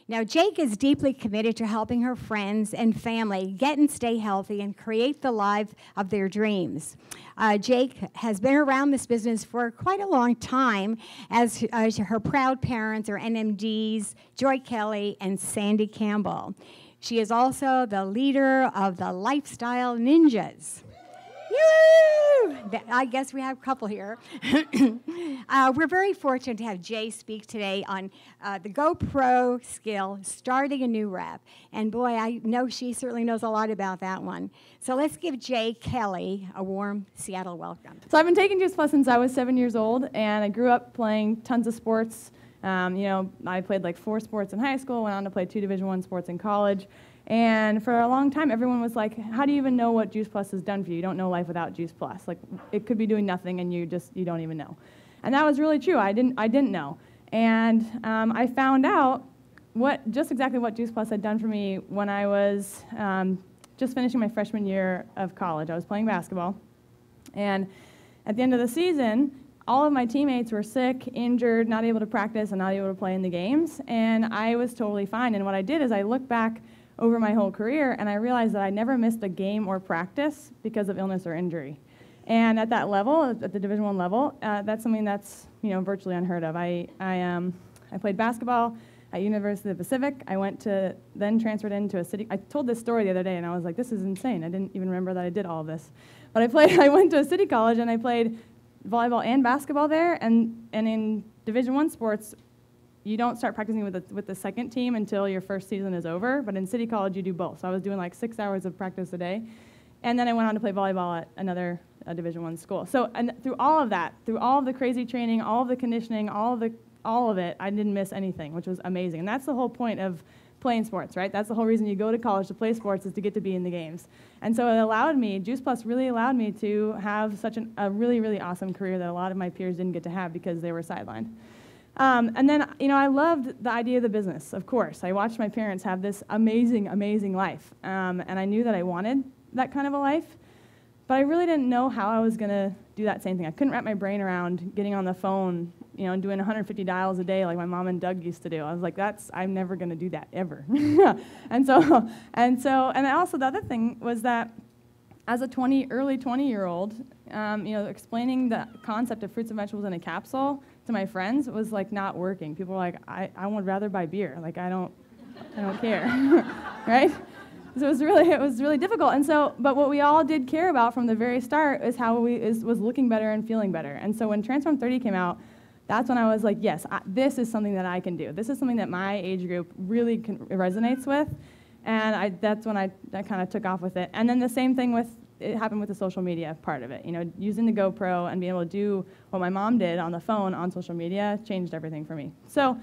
Now, Jake is deeply committed to helping her friends and family get and stay healthy and create the life of their dreams. Jake has been around this business for quite a long time, as her proud parents are NMDs, Joy Kelley and Sandy Campbell. She is also the leader of the Lifestyle Ninjas. Woo! I guess we have a couple here. We're very fortunate to have Jay speak today on the GoPro skill, starting a new rep. And boy, I know she certainly knows a lot about that one. So let's give Jay Kelley a warm Seattle welcome. So I've been taking Juice Plus since I was 7 years old, and I grew up playing tons of sports. I played like 4 sports in high school, went on to play 2 Division I sports in college. And for a long time, everyone was like, how do you even know what Juice Plus has done for you? You don't know life without Juice Plus. Like, it could be doing nothing, and you don't even know. And that was really true. I didn't know. And I found out just exactly what Juice Plus had done for me when I was just finishing my freshman year of college. I was playing basketball. And at the end of the season, all of my teammates were sick, injured, not able to practice, and not able to play in the games. And I was totally fine. And what I did is I looked back over my whole career, and I realized that I never missed a game or practice because of illness or injury. And at that level, at the Division I level, that's something that's virtually unheard of. I played basketball at University of the Pacific. I then transferred into a city. I told this story the other day, and I was like, this is insane. I didn't even remember that I did all of this. But I went to a city college, and I played volleyball and basketball there, and in Division I sports, you don't start practicing with the second team until your first season is over, but in City College you do both. So I was doing like 6 hours of practice a day, and then I went on to play volleyball at another Division I school. So and through all of that, through all of the crazy training, all of the conditioning, all of it, I didn't miss anything, which was amazing. And that's the whole point of playing sports, right? That's the whole reason you go to college to play sports, is to get to be in the games. And so Juice Plus really allowed me to have such a really, really awesome career that a lot of my peers didn't get to have because they were sidelined. And then, I loved the idea of the business, of course. I watched my parents have this amazing, amazing life. And I knew that I wanted that kind of a life, but I really didn't know how I was going to do that same thing. I couldn't wrap my brain around getting on the phone, and doing 150 dials a day like my mom and Doug used to do. I was like, I'm never going to do that, ever. and also the other thing was that as a early 20-year-old, explaining the concept of fruits and vegetables in a capsule to my friends was like not working. People were like, I would rather buy beer. Like, I don't care, right? So it was really difficult. And so, but what we all did care about from the very start is was looking better and feeling better. And so when Transform 30 came out, that's when I was like, yes, this is something that I can do. This is something that my age group really resonates with. And that's when I kind of took off with it. And then the same thing it happened with the social media part of it. Using the GoPro and being able to do what my mom did on the phone on social media changed everything for me. So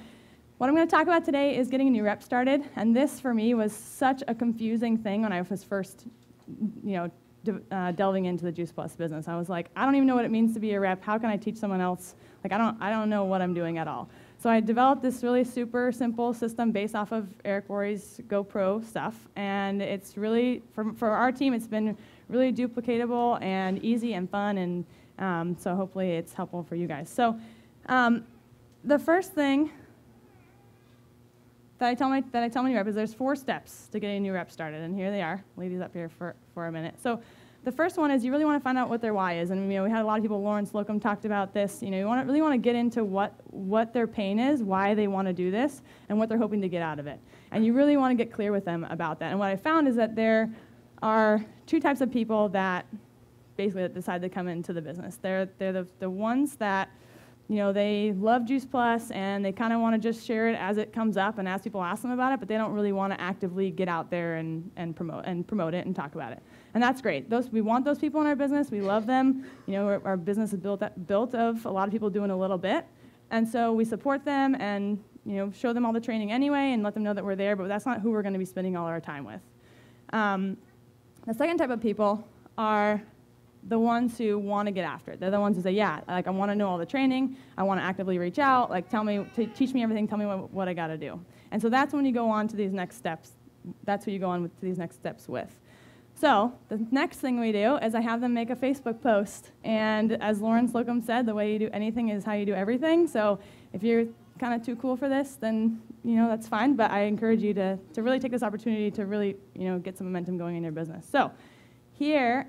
what I'm going to talk about today is getting a new rep started. And this, for me, was such a confusing thing when I was first, delving into the Juice Plus business. I was like, I don't even know what it means to be a rep. How can I teach someone else? Like, I don't know what I'm doing at all. So I developed this really super simple system based off of Eric Worre's GoPro stuff. And it's really, for our team, it's been really duplicatable and easy and fun, and so hopefully it's helpful for you guys. So the first thing that I tell my new rep is there's 4 steps to getting a new rep started, and here they are. Ladies up here for a minute. So the first one is you really want to find out what their why is, and we had a lot of people. Lawrence Slocum talked about this. You really want to get into what their pain is, why they want to do this, and what they're hoping to get out of it. And you really want to get clear with them about that. And what I found is that there are 2 types of people that basically decide to come into the business. They're the ones that they love Juice Plus and they kind of want to just share it as it comes up and as people ask them about it, but they don't really want to actively get out there and promote it and talk about it. And that's great. We want those people in our business. We love them. Our business is built of a lot of people doing a little bit, and so we support them and show them all the training anyway and let them know that we're there. But that's not who we're going to be spending all our time with. The second type of people are the ones who want to get after it. They're the ones who say, yeah, like I want to know all the training. I want to actively reach out. Like teach me everything. Tell me what I got to do. And so that's when you go on to these next steps. That's who you go on to these next steps with. So the next thing we do is I have them make a Facebook post. And as Lawrence Slocum said, the way you do anything is how you do everything. So if you're kind of too cool for this, then that's fine, but I encourage you to really take this opportunity to really, get some momentum going in your business. So here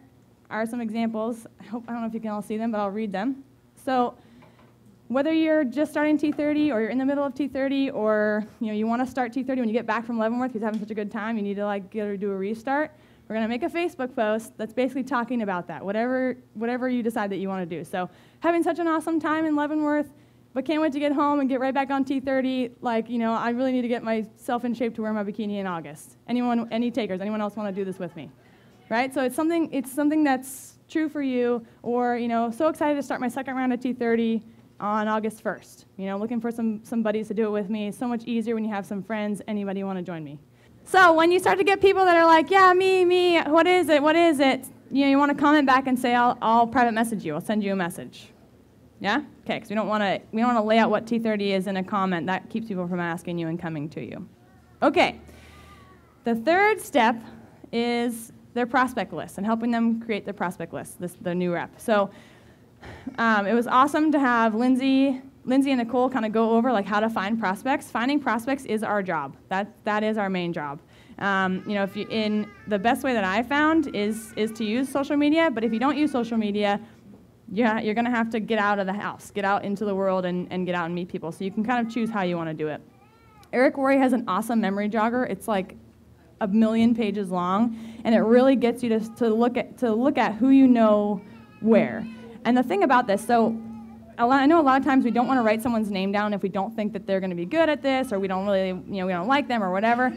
are some examples. I don't know if you can all see them, but I'll read them. So whether you're just starting T30 or you're in the middle of T30 or you want to start T30 when you get back from Leavenworth because you're having such a good time, you need to do a restart, we're going to make a Facebook post that's basically talking about that, whatever you decide that you want to do. So having such an awesome time in Leavenworth, but can't wait to get home and get right back on T30, I really need to get myself in shape to wear my bikini in August. Any takers? Anyone else want to do this with me? Right? So it's something that's true for you, or so excited to start my second round at T30 on August 1st. Looking for some buddies to do it with me. It's so much easier when you have some friends. Anybody want to join me? So when you start to get people that are like, yeah, me, what is it? You want to comment back and say, I'll private message you. I'll send you a message. Yeah? Okay, because we don't want to lay out what T30 is in a comment. That keeps people from asking you and coming to you. Okay. The third step is their prospect list and helping them create their prospect list, the new rep. So it was awesome to have Lindsay and Nicole kind of go over how to find prospects. Finding prospects is our job. That is our main job. The best way that I found is to use social media, but if you don't use social media, you're going to have to get out of the house, get out into the world and get out and meet people. So you can kind of choose how you want to do it. Eric Worre has an awesome memory jogger. It's like 1 million pages long, and it really gets you to look at who you know where. And the thing about this, so I know a lot of times we don't want to write someone's name down if we don't think that they're going to be good at this, or we don't really, we don't like them or whatever.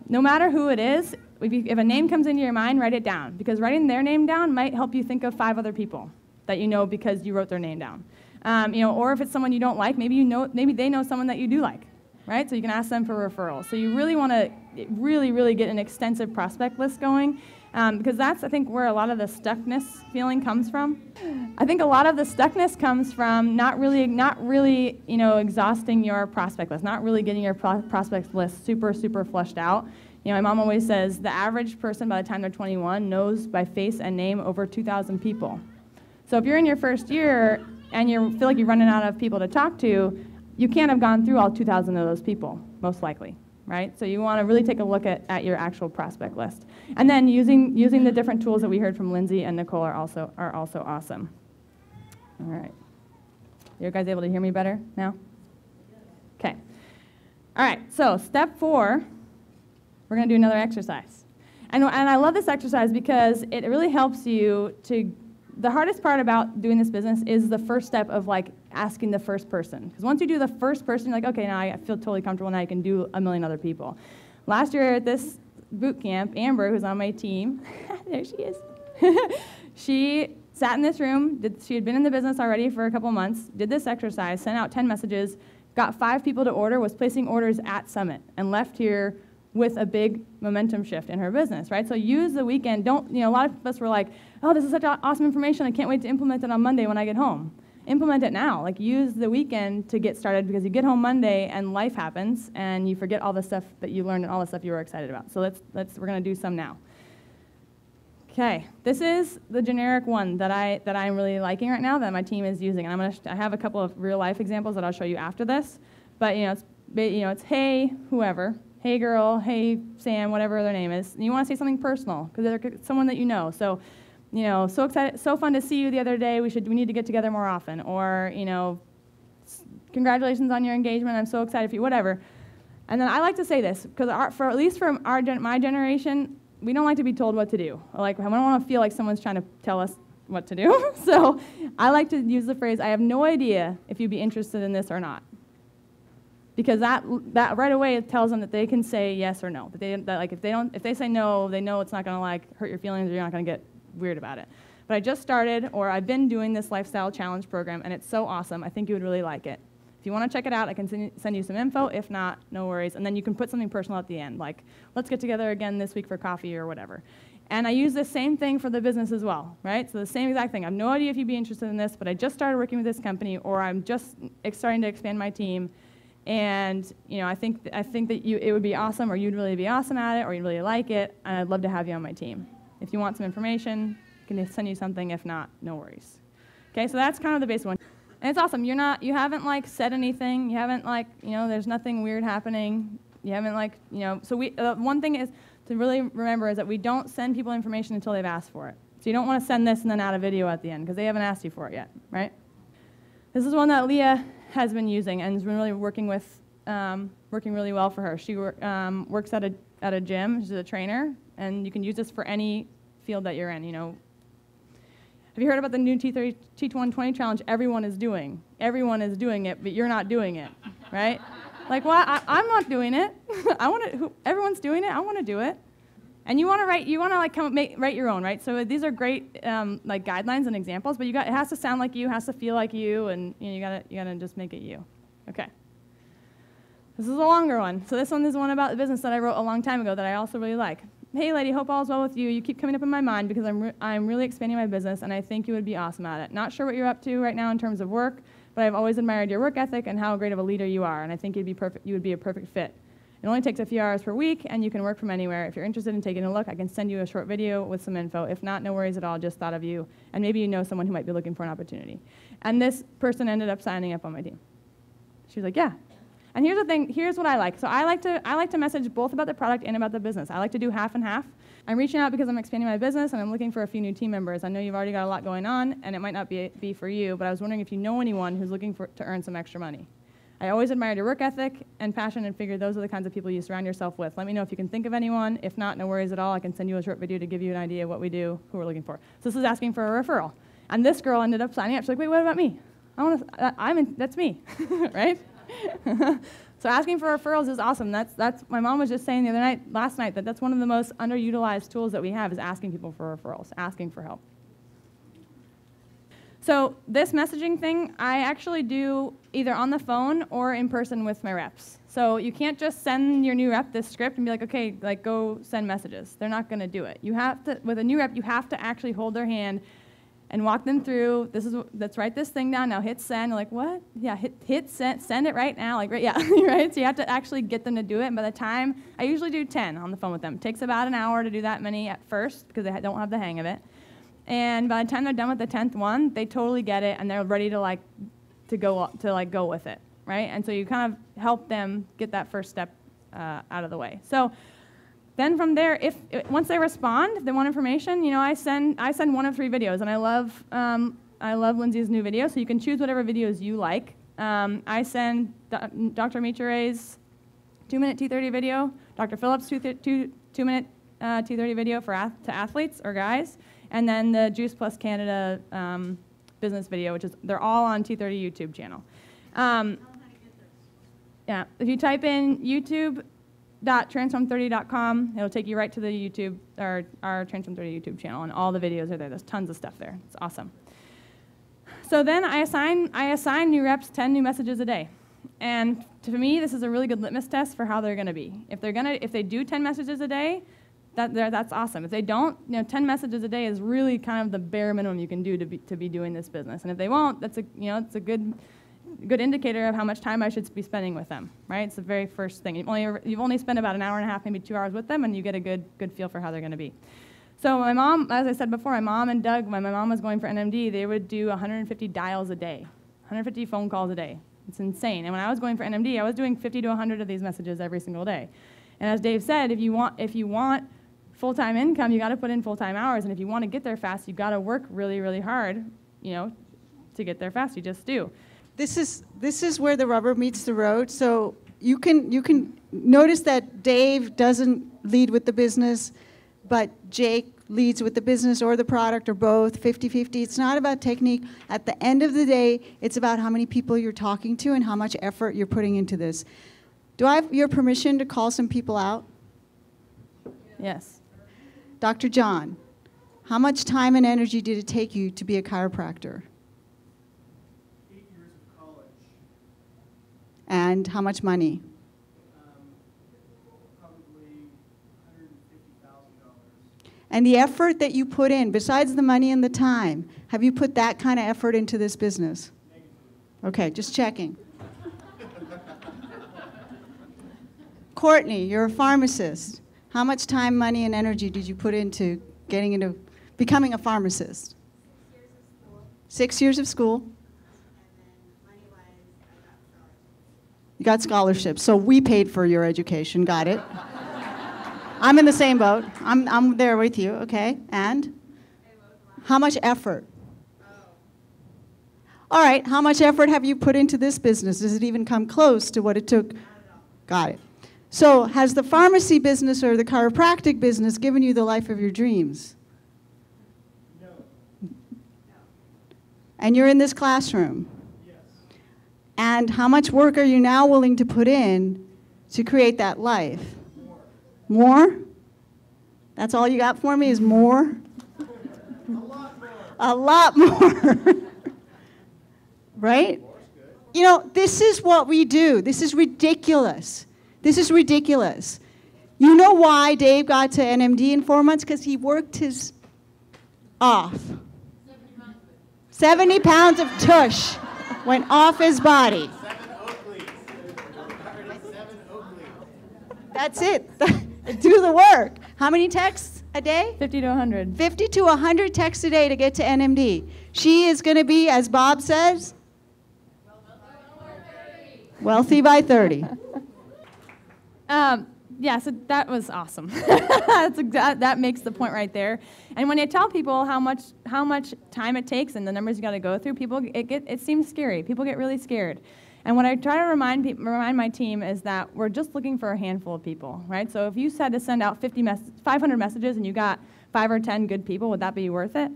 No matter who it is, if a name comes into your mind, write it down, because writing their name down might help you think of 5 other people that you know because you wrote their name down. Or if it's someone you don't like, maybe they know someone that you do like, right? So you can ask them for referrals. So you really want to really get an extensive prospect list going. Because that's, I think, where a lot of the stuckness feeling comes from. I think a lot of the stuckness comes from not really, exhausting your prospect list, not really getting your prospect list super fleshed out. My mom always says the average person by the time they're 21 knows by face and name over 2,000 people. So if you're in your first year and you feel like you're running out of people to talk to, you can't have gone through all 2,000 of those people, most likely. Right? So you want to really take a look at your actual prospect list. And then using the different tools that we heard from Lindsay and Nicole are also awesome. All right. You guys able to hear me better now? Okay. All right, so step 4, we're going to do another exercise. And I love this exercise because it really helps you to. The hardest part about doing this business is the first step of asking the first person. Because once you do the first person, you're like, okay, now I feel totally comfortable, now I can do 1 million other people. Last year at this boot camp, Amber, who's on my team, there she is, she sat in this room, she had been in the business already for a couple months, did this exercise, sent out 10 messages, got 5 people to order, was placing orders at Summit, and left here with a big momentum shift in her business, right? So use the weekend. A lot of us were like, oh, this is such awesome information. I can't wait to implement it on Monday when I get home. Implement it now. Use the weekend to get started, because you get home Monday and life happens and you forget all the stuff that you learned and all the stuff you were excited about. So we're going to do some now. Okay, this is the generic one that I'm really liking right now that my team is using. And I have a couple of real life examples that I'll show you after this. But it's hey whoever. Hey girl, hey Sam, whatever their name is. And you want to say something personal because they're someone that you know. So, so excited, so fun to see you the other day. We need to get together more often. Or, congratulations on your engagement. I'm so excited for you. Whatever. And then I like to say this because at least for my generation, we don't like to be told what to do. I don't want to feel like someone's trying to tell us what to do. So I like to use the phrase, I have no idea if you'd be interested in this or not. Because that right away it tells them that they can say yes or no. If they say no, they know it's not going to hurt your feelings, or you're not going to get weird about it. But I just started, or I've been doing this lifestyle challenge program, and it's so awesome. I think you would really like it. If you want to check it out, I can send you some info. If not, no worries. And then you can put something personal at the end, like let's get together again this week for coffee or whatever. And I use the same thing for the business as well, right? So the same exact thing. I have no idea if you'd be interested in this, but I just started working with this company, or I'm just starting to expand my team. And I think that it would be awesome, or you'd really be awesome at it, or you'd really like it, and I'd love to have you on my team. If you want some information, I can send you something. If not, no worries. Okay, so that's kind of the basic one. And it's awesome. You haven't like said anything. You haven't like, there's nothing weird happening. You haven't like, so one thing is to really remember is that we don't send people information until they've asked for it. So you don't want to send this and then add a video at the end because they haven't asked you for it yet, right? This is one that Leah has been using and has been really working really well for her. She works at a gym. She's a trainer, and you can use this for any field that you're in. Have you heard about the new T120 challenge everyone is doing? Everyone is doing it, but you're not doing it, right? Like, well, I'm not doing it. Everyone's doing it. I want to do it. And you want to write your own, right? So these are great like guidelines and examples, but it has to sound like you, has to feel like you, and you gotta just make it you. Okay. This is a longer one. So this one is one about the business that I wrote a long time ago that I also really like. Hey, lady, hope all is well with you. You keep coming up in my mind because I'm really expanding my business, and I think you would be awesome at it. Not sure what you're up to right now in terms of work, but I've always admired your work ethic and how great of a leader you are, and I think you would be a perfect fit. It only takes a few hours per week, and you can work from anywhere. If you're interested in taking a look, I can send you a short video with some info. If not, no worries at all, just thought of you, and maybe you know someone who might be looking for an opportunity. And this person ended up signing up on my team. She was like, yeah. And here's the thing, here's what I like. So I like to message both about the product and about the business. I like to do half and half. I'm reaching out because I'm expanding my business and I'm looking for a few new team members. I know you've already got a lot going on and it might not be for you, but I was wondering if you know anyone who's looking to earn some extra money. I always admired your work ethic and passion and figured those are the kinds of people you surround yourself with. Let me know if you can think of anyone. If not, no worries at all. I can send you a short video to give you an idea of what we do, who we're looking for. So this is asking for a referral. And this girl ended up signing up. She's like, wait, what about me? That's me, right? So asking for referrals is awesome. That's my mom was just saying last night, that's one of the most underutilized tools that we have is asking people for referrals, asking for help. So this messaging thing, I actually do either on the phone or in person with my reps. So you can't just send your new rep this script and be like, okay, like go send messages. They're not going to do it. You have to, with a new rep, you have to actually hold their hand and walk them through, let's write this thing down, now hit send. You're like, what? Yeah, hit send it right now, like, right, yeah, right? So you have to actually get them to do it, and by the time, I usually do 10 on the phone with them. It takes about an hour to do that many at first, because they don't have the hang of it. And by the time they're done with the 10th one, they totally get it, and they're ready to go with it, right? And so you kind of help them get that first step out of the way. So then from there, once they respond, if they want information, I send 1 of 3 videos, and I love Lindsay's new video, so you can choose whatever videos you like. I send Dr. Michere's 2-minute T30 video, Dr. Phillips' 2-minute T30 video to athletes or guys, and then the Juice Plus Canada business video, they're all on T30 YouTube channel. Yeah, if you type in YouTube.transform30.com, it'll take you right to the YouTube, our Transform 30 YouTube channel, and all the videos are there. There's tons of stuff there. It's awesome. So then I assign new reps 10 new messages a day. And to me, this is a really good litmus test for how they're going to be. If they do 10 messages a day, that's awesome. If they don't, 10 messages a day is really kind of the bare minimum you can do to be doing this business. And if they won't, it's a good indicator of how much time I should be spending with them, right? It's the very first thing. You've only spent about an hour and a half, maybe 2 hours with them, and you get a good feel for how they're going to be. So my mom, as I said before, my mom and Doug, when my mom was going for NMD, they would do 150 dials a day, 150 phone calls a day. It's insane. And when I was going for NMD, I was doing 50 to 100 of these messages every single day. And as Dave said, if you want full-time income, you got to put in full-time hours, and if you want to get there fast, you got to work really, really hard, to get there fast. You just do. This is where the rubber meets the road. So you can notice that Dave doesn't lead with the business, but Jake leads with the business or the product or both, 50-50. It's not about technique. At the end of the day, it's about how many people you're talking to and how much effort you're putting into this. Do I have your permission to call some people out? Yes. Dr. John, how much time and energy did it take you to be a chiropractor? 8 years of college. And how much money? Probably $150,000. And the effort that you put in, besides the money and the time, have you put that kind of effort into this business? Negative. Okay, just checking. Courtney, you're a pharmacist. How much time, money, and energy did you put into becoming a pharmacist? 6 years of school. 6 years of school. And then You got scholarships, so we paid for your education. Got it. I'm in the same boat. I'm there with you, okay? And? How much effort? All right, how much effort have you put into this business? Does it even come close to what it took? Got it. So has the pharmacy business or the chiropractic business given you the life of your dreams? No. And you're in this classroom. Yes. And how much work are you now willing to put in to create that life? More. More? That's all you got for me is more? A lot more. A lot more. Right? You know, this is what we do. This is ridiculous. This is ridiculous. You know why Dave got to NMD in 4 months? Because he worked his off. 70 pounds of tush went off his body. 7 Oakleys. 7 Oakleys. That's it. Do the work. How many texts a day? 50 to 100. 50 to 100 texts a day to get to NMD. She is going to be, as Bob says, wealthy by 30. Yeah, so that was awesome. That makes the point right there. And when I tell people how much time it takes and the numbers you got to go through, it seems scary. People get really scared. And what I try to remind my team is that we're just looking for a handful of people, right? So if you said to send out 500 messages and you got 5 or 10 good people, would that be worth it?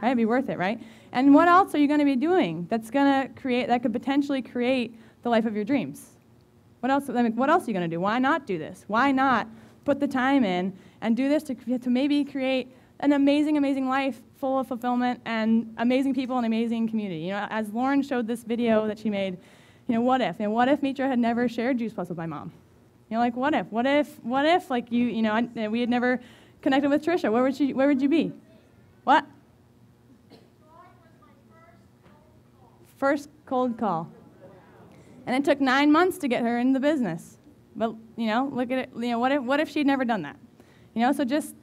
Right? It'd be worth it, right? And what else are you going to be doing that could potentially create the life of your dreams? What else are you going to do? Why not do this? Why not put the time in and do this to maybe create an amazing, amazing life full of fulfillment and amazing people and amazing community? You know, as Lauren showed this video that she made, you know, what if? You know, what if Mitra had never shared Juice Plus with my mom? You know, like what if? What if like we had never connected with Trisha? Where would you be? What? First cold call. And it took 9 months to get her in the business. But, you know, look at it, you know, what if she'd never done that? You know, so just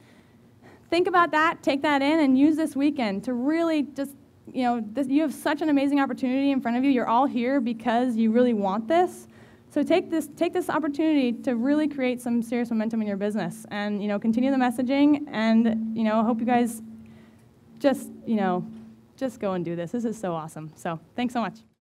think about that, take that in, and use this weekend to really just, you know, you have such an amazing opportunity in front of you. You're all here because you really want this. So take this opportunity to really create some serious momentum in your business and, you know, continue the messaging and, you know, hope you guys just go and do this. This is so awesome. So thanks so much.